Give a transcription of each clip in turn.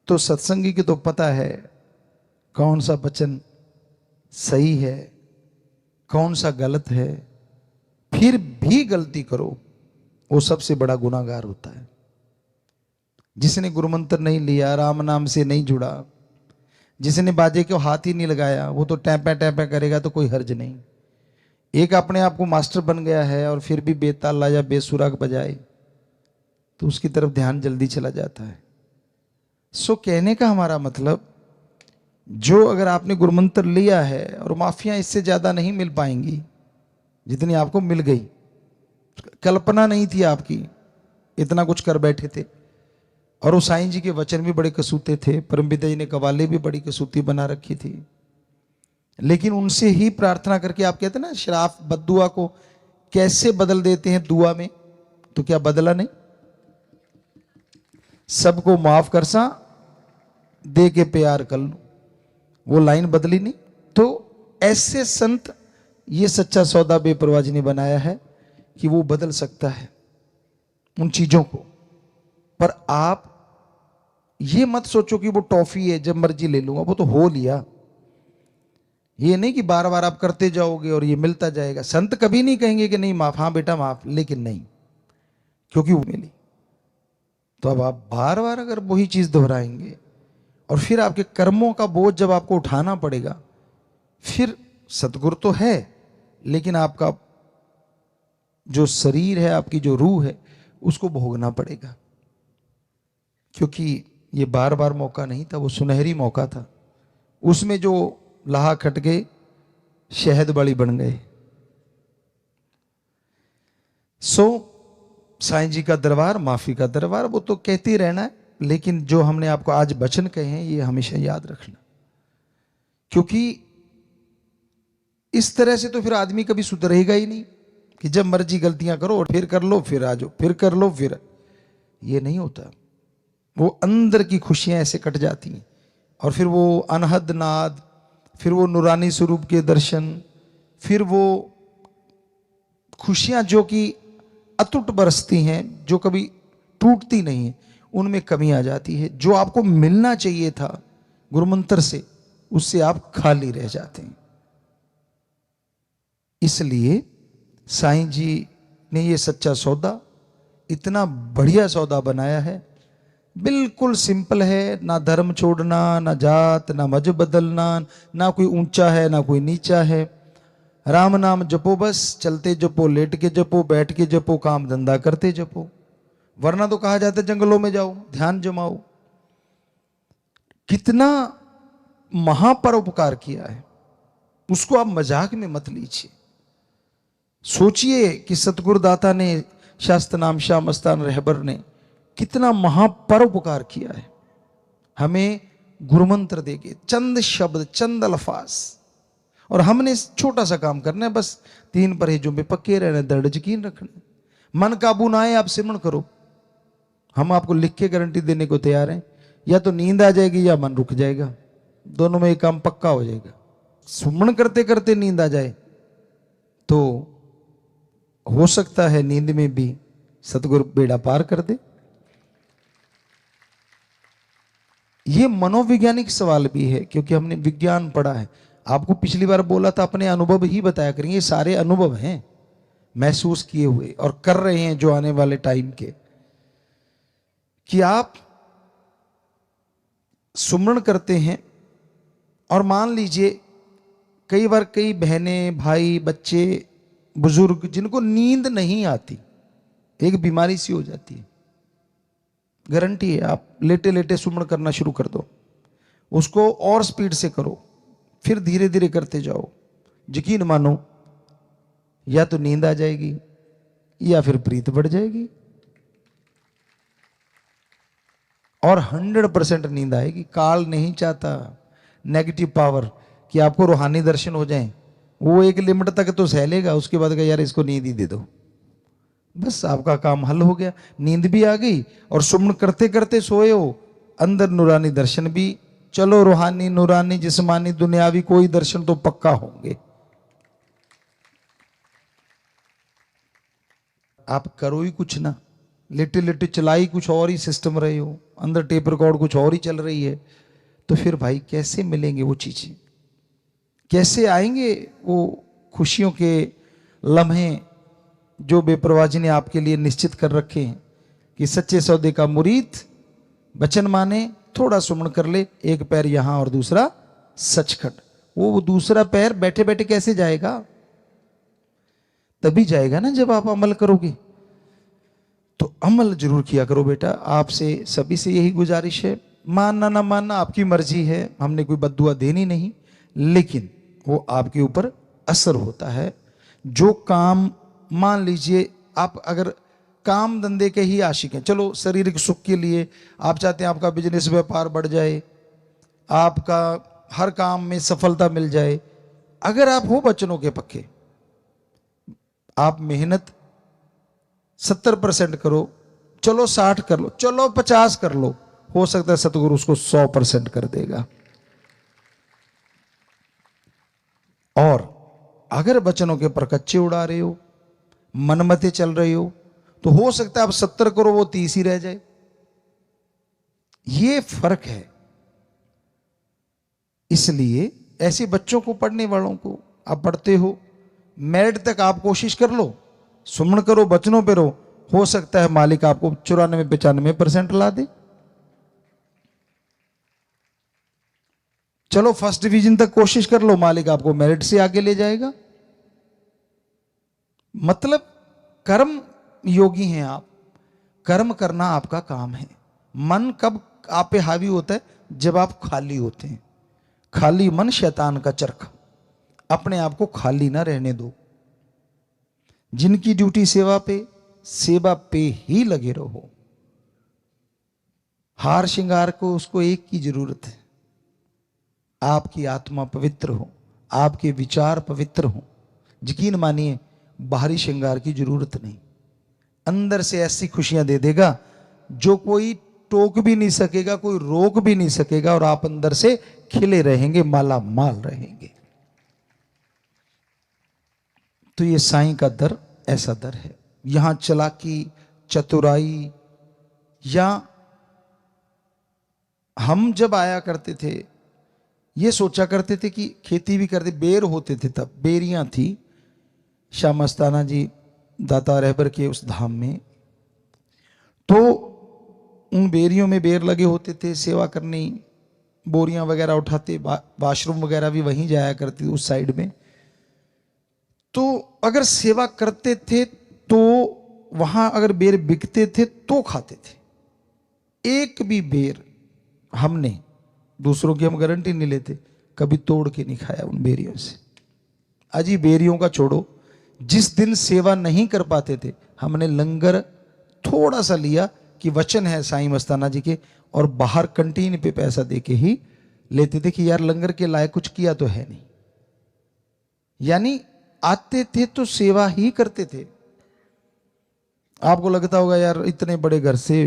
तो सत्संगी की तो पता है कौन सा वचन सही है, कौन सा गलत है। फिर भी गलती करो, वो सबसे बड़ा गुनाहगार होता है। जिसने गुरुमंत्र नहीं लिया, राम नाम से नहीं जुड़ा, जिसने बाजे को हाथ ही नहीं लगाया, वो तो टैपा टैपा करेगा तो कोई हर्ज नहीं। एक अपने आप को मास्टर बन गया है और फिर भी बेताला या बेसुराग बजाए तो उसकी तरफ ध्यान जल्दी चला जाता है। सो कहने का हमारा मतलब, जो अगर आपने गुरुमंत्र लिया है, और माफियां इससे ज्यादा नहीं मिल पाएंगी जितनी आपको मिल गई। कल्पना नहीं थी आपकी, इतना कुछ कर बैठे थे। और वो साईं जी के वचन भी बड़े कसूते थे, परमपिता जी ने कवाले भी बड़ी कसूती बना रखी थी। लेकिन उनसे ही प्रार्थना करके, आप कहते हैं ना श्राप बद्दुआ को कैसे बदल देते हैं दुआ में, तो क्या बदला नहीं? सबको माफ कर सा दे के प्यार कर लो, वो लाइन बदली नहीं। तो ऐसे संत, ये सच्चा सौदा बेपरवाह जी ने बनाया है कि वो बदल सकता है उन चीजों को। पर आप ये मत सोचो कि वो टॉफी है जब मर्जी ले लूंगा, वो तो हो लिया। ये नहीं कि बार बार आप करते जाओगे और ये मिलता जाएगा। संत कभी नहीं कहेंगे कि नहीं माफ, हाँ बेटा माफ, लेकिन नहीं, क्योंकि वो मिली। तो अब आप बार बार अगर वही चीज दोहराएंगे और फिर आपके कर्मों का बोझ जब आपको उठाना पड़ेगा, फिर सतगुरु तो है लेकिन आपका जो शरीर है, आपकी जो रूह है, उसको भोगना पड़ेगा। क्योंकि ये बार बार मौका नहीं था, वो सुनहरी मौका था। उसमें जो लाहा खट गए, शहद बड़ी बन गए। सो साईं जी का दरबार, माफी का दरबार, वो तो कहते ही रहना है। लेकिन जो हमने आपको आज वचन कहे हैं, ये हमेशा याद रखना। क्योंकि इस तरह से तो फिर आदमी कभी सुधरेगा ही नहीं कि जब मर्जी गलतियां करो और फिर कर लो, फिर आ जाओ, फिर कर लो, फिर। ये नहीं होता। वो अंदर की खुशियां ऐसे कट जाती हैं, और फिर वो अनहद नाद, फिर वो नूरानी स्वरूप के दर्शन, फिर वो खुशियां जो कि अटूट बरसती हैं, जो कभी टूटती नहीं है, उनमें कमी आ जाती है। जो आपको मिलना चाहिए था गुरुमंत्र से, उससे आप खाली रह जाते हैं। इसलिए साईं जी ने ये सच्चा सौदा, इतना बढ़िया सौदा बनाया है। बिल्कुल सिंपल है, ना धर्म छोड़ना, ना जात, ना मजहब बदलना, ना कोई ऊंचा है ना कोई नीचा है। राम नाम जपो, बस चलते जपो, लेट के जपो, बैठ के जपो, काम धंधा करते जपो। वरना तो कहा जाता है जंगलों में जाओ, ध्यान जमाओ। कितना महापरोपकार किया है, उसको आप मजाक में मत लीजिए। सोचिए कि सतगुरुदाता ने, शास्त्र नाम शाह मस्तान रहबर ने कितना महापरोपकार किया है। हमें गुरुमंत्र देके चंद शब्द, चंद अल्फाज, और हमने छोटा सा काम करना है, बस 3 परहेजों में पक्के रहना, दृढ़ यकीन रखना। मन काबू ना आए, आप सिमरण करो। हम आपको लिख के गारंटी देने को तैयार हैं। या तो नींद आ जाएगी या मन रुक जाएगा, दोनों में एक काम पक्का हो जाएगा। सुमरण करते करते नींद आ जाए तो हो सकता है नींद में भी सतगुरु बेड़ा पार कर दे। ये मनोवैज्ञानिक सवाल भी है, क्योंकि हमने विज्ञान पढ़ा है। आपको पिछली बार बोला था अपने अनुभव ही बताया करेंगे। ये सारे अनुभव हैं, महसूस किए हुए और कर रहे हैं जो आने वाले टाइम के, कि आप सुमरण करते हैं और मान लीजिए कई बार कई बहनें, भाई, बच्चे, बुजुर्ग जिनको नींद नहीं आती, एक बीमारी सी हो जाती है। गारंटी है, आप लेटे लेटे सुमरण करना शुरू कर दो, उसको और स्पीड से करो, फिर धीरे धीरे करते जाओ। यकीन मानो, या तो नींद आ जाएगी या फिर प्रीत बढ़ जाएगी, और 100% नींद आएगी। काल नहीं चाहता नेगेटिव पावर कि आपको रूहानी दर्शन हो जाएं। वो एक लिमिट तक तो सह लेगा, उसके बाद यार इसको नींद ही दे दो, बस आपका काम हल हो गया। नींद भी आ गई और सुमन करते करते सोए हो, अंदर नूरानी दर्शन भी। चलो रूहानी, नूरानी, जिस्मानी, दुनियावी कोई दर्शन तो पक्का होंगे। आप करो ही कुछ ना, लेटे लेटे चलाई कुछ और ही सिस्टम रहे हो, अंदर टेप रिकॉर्ड कुछ और ही चल रही है, तो फिर भाई कैसे मिलेंगे वो चीजें, कैसे आएंगे वो खुशियों के लम्हे जो बेपरवाह जी ने आपके लिए निश्चित कर रखे हैं कि सच्चे सौदे का मुरीद वचन माने, थोड़ा सुमन कर ले, एक पैर यहां और दूसरा सचखंड। वो दूसरा पैर बैठे बैठे कैसे जाएगा? तभी जाएगा ना जब आप अमल करोगे। तो अमल जरूर किया करो बेटा, आपसे सभी से यही गुजारिश है। मानना ना मानना आपकी मर्जी है, हमने कोई बद्दुआ देनी नहीं, लेकिन वो आपके ऊपर असर होता है। जो काम, मान लीजिए आप अगर काम धंधे के ही आशिक हैं, चलो शारीरिक सुख के लिए आप चाहते हैं आपका बिजनेस व्यापार बढ़ जाए, आपका हर काम में सफलता मिल जाए, अगर आप हो वचनों के पक्के, आप मेहनत 70% करो, चलो 60 कर लो, चलो 50 कर लो, हो सकता है सतगुरु उसको 100% कर देगा। और अगर वचनों के पर कच्चे उड़ा रहे हो, मनमते चल रहे हो, तो हो सकता है आप 70 करो वो 30 ही रह जाए। ये फर्क है। इसलिए ऐसे बच्चों को, पढ़ने वालों को, आप पढ़ते हो, मेरिट तक आप कोशिश कर लो, सुमन करो, बचनों पे रहो, हो सकता है मालिक आपको 94-95% ला दे। चलो फर्स्ट डिवीजन तक कोशिश कर लो, मालिक आपको मेरिट से आगे ले जाएगा। मतलब कर्म योगी हैं आप, कर्म करना आपका काम है। मन कब आप पे हावी होता है? जब आप खाली होते हैं। खाली मन शैतान का चरखा, अपने आप को खाली ना रहने दो। जिनकी ड्यूटी सेवा पे ही लगे रहो। हार श्रृंगार को उसको एक की जरूरत है, आपकी आत्मा पवित्र हो, आपके विचार पवित्र हो। यकीन मानिए बाहरी श्रृंगार की जरूरत नहीं, अंदर से ऐसी खुशियां दे देगा जो कोई टोक भी नहीं सकेगा, कोई रोक भी नहीं सकेगा, और आप अंदर से खिले रहेंगे, माला माल रहेंगे। तो ये साईं का दर ऐसा दर है। यहां चालाकी, चतुराई, या हम जब आया करते थे ये सोचा करते थे कि खेती भी करते, बेर होते थे, तब बेरियां थी शाह मस्ताना जी दाता रहबर के उस धाम में, तो उन बेरियों में बेर लगे होते थे, सेवा करनी, बोरियां वगैरह उठाते, वाशरूम वगैरह भी वहीं जाया करती उस साइड में। तो अगर सेवा करते थे तो वहां अगर बेर बिकते थे तो खाते थे। एक भी बेर हमने, दूसरों की हम गारंटी नहीं लेते, कभी तोड़ के नहीं खाया उन बेरियों से। अजी बेरियों का छोड़ो, जिस दिन सेवा नहीं कर पाते थे हमने लंगर थोड़ा सा लिया कि वचन है साईं मस्ताना जी के, और बाहर कंटीन पे पैसा देके ही लेते थे कि यार लंगर के लायक कुछ किया तो है नहीं। यानी आते थे तो सेवा ही करते थे। आपको लगता होगा यार इतने बड़े घर से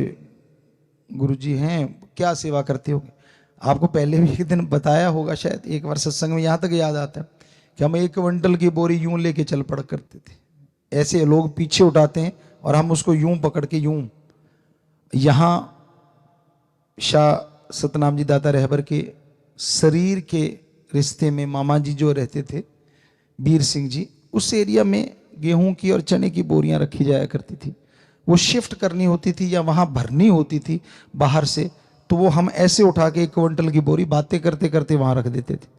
गुरुजी हैं, क्या सेवा करते होंगे। आपको पहले भी एक दिन बताया होगा शायद, एक बार सत्संग में, यहां तक याद आता है कि हम 1 क्विंटल की बोरी यूं लेके चल पड़ा करते थे। ऐसे लोग पीछे उठाते हैं और हम उसको यूं पकड़ के यूं। यहां शाह सतनाम जी दाता रहबर के शरीर के रिश्ते में मामा जी जो रहते थे, बीर सिंह जी, उस एरिया में गेहूं की और चने की बोरियां रखी जाया करती थी। वो शिफ्ट करनी होती थी या वहां भरनी होती थी बाहर से, तो वो हम ऐसे उठा के 1 क्विंटल की बोरी बातें करते करते वहां रख देते थे।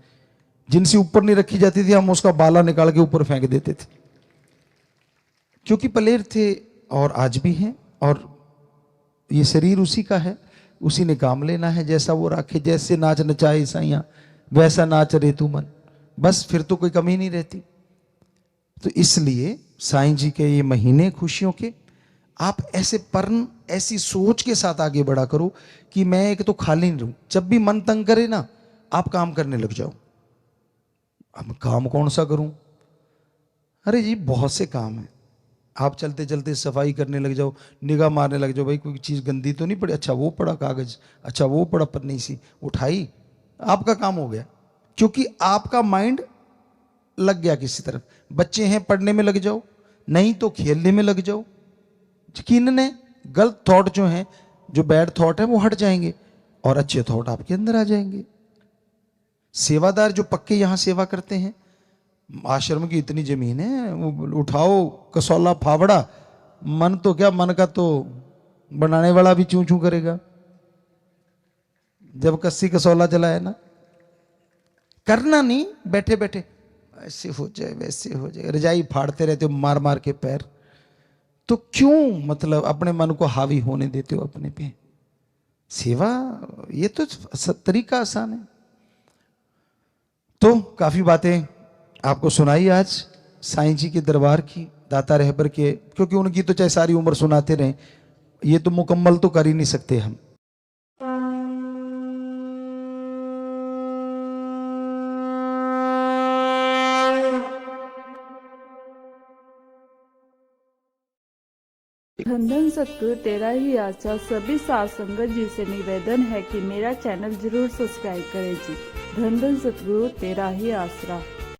जिनसे ऊपर नहीं रखी जाती थी हम उसका बाला निकाल के ऊपर फेंक देते थे, क्योंकि पलेर थे और आज भी हैं, और ये शरीर उसी का है, उसी ने काम लेना है। जैसा वो राखे, जैसे नाच नचाए साइया वैसा नाच रे तू मन, बस फिर तो कोई कमी नहीं रहती। तो इसलिए साईं जी के ये महीने खुशियों के, आप ऐसे पर्ण, ऐसी सोच के साथ आगे बढ़ा करो कि मैं एक तो खाली नहीं रहूं। जब भी मन तंग करे ना, आप काम करने लग जाओ। अब काम कौन सा करूं? अरे जी बहुत से काम है। आप चलते चलते सफाई करने लग जाओ, निगाह मारने लग जाओ, भाई कोई चीज़ गंदी तो नहीं पड़ी, अच्छा वो पड़ा कागज, अच्छा वो पड़ा पन्नी सी, उठाई, आपका काम हो गया। क्योंकि आपका माइंड लग गया किसी तरफ। बच्चे हैं, पढ़ने में लग जाओ, नहीं तो खेलने में लग जाओ। यकीनन है गलत थॉट जो हैं, जो बैड थॉट है वो हट जाएंगे और अच्छे थॉट आपके अंदर आ जाएंगे। सेवादार जो पक्के यहां सेवा करते हैं, आश्रम की इतनी जमीन है, वो उठाओ कसौला फावड़ा, मन तो क्या, मन का तो बनाने वाला भी चूं चूं करेगा जब कस्सी कसौला जलाए ना। करना नहीं, बैठे बैठे ऐसे हो जाए वैसे हो जाए, रजाई फाड़ते रहते हो मार मार के पैर, तो क्यों मतलब अपने मन को हावी होने देते हो अपने पे। सेवा ये तो तरीका आसान है। तो काफी बातें आपको सुनाई आज साईं जी के दरबार की, दाता रहबर के, क्योंकि उनकी तो चाहे सारी उम्र सुनाते रहें, ये तो मुकम्मल तो कर ही नहीं सकते हम। धन धन सतगुरु तेरा ही आशा। सभी साध संगत जी से निवेदन है कि मेरा चैनल जरूर सब्सक्राइब करें जी। धन धन सतगुरु तेरा ही आसरा।